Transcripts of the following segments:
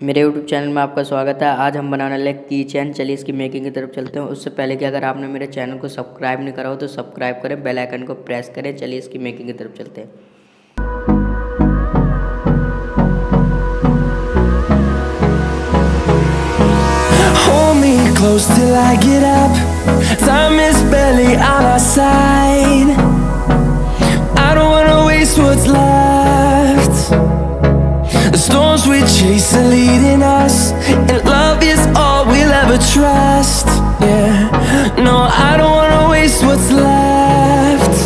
मेरे YouTube channel में आपका स्वागत है। आज हम बनाने वाले की चेन। चलिए इसकी मेकिंग की तरफ चलते हैं। उससे पहले कि अगर आपने मेरे चैनल को सब्सक्राइब नहीं करा हो तो सब्सक्राइब करें, बेल आइकन को प्रेस करें। चलिए इसकी मेकिंग की तरफ चलते हैं। Hold me close till I get up. Time is barely on our side. I don't wanna waste what's left. The storms we chase are leading us, and love is all we'll ever trust. Yeah, no, I don't wanna waste what's left.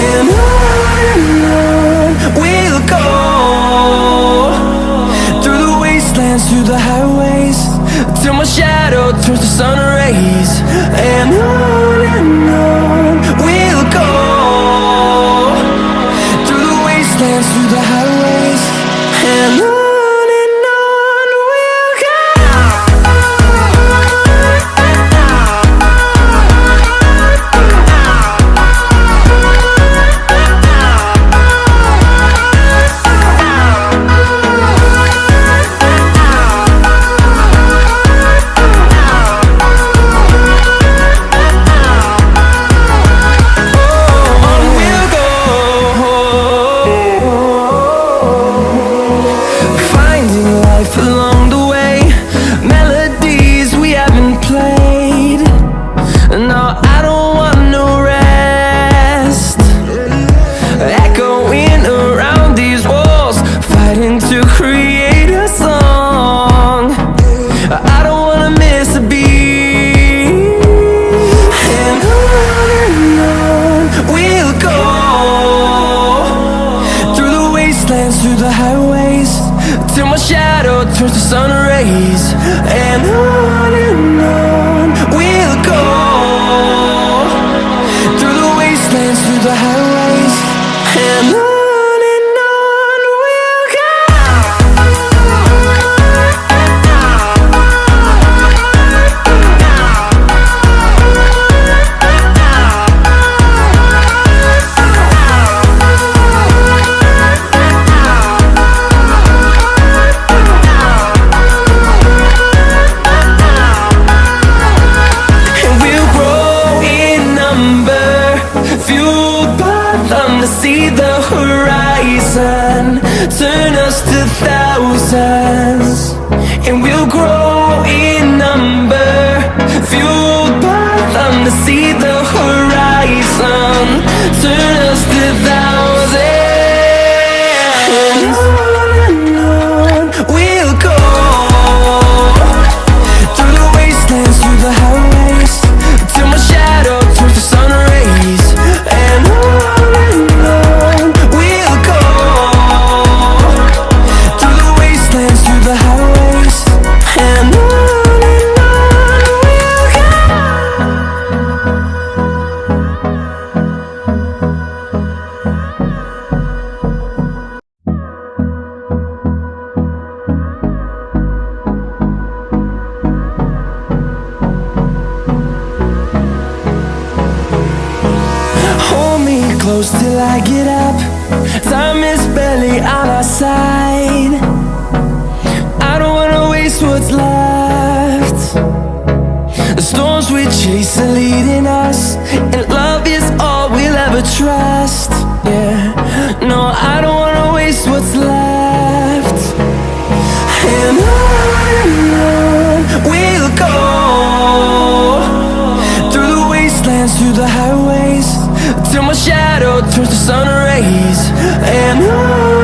And on we'll go, through the wastelands, through the highways, till my shadow turns to sun rays. And on we'll go, through the wastelands, through the highways, and on we'll go. Along the way, melodies we haven't played. No, I don't want no rest. Echoing around these walls, fighting to create a song. I don't wanna miss a beat. And on we'll go, through the wastelands, through the highways, till my shadow turns to sun rays. And on we'll go, through the wastelands, through the highways, and on we'll go. See the horizon, turn us to thousands, and we'll grow in number, fueled by them to see the horizon, turn us to thousands. And on we'll go, through the wastelands, through the highways, till my shadow turns to sun rays. And on close till I get up. Time is barely on our side. I don't wanna waste what's left. The storms we chase are leading us, and love is all we'll ever trust. Yeah, no, I don't wanna waste what's left. And on we'll go, through the wastelands, through the highways, till my shadow turns to sun rays. And on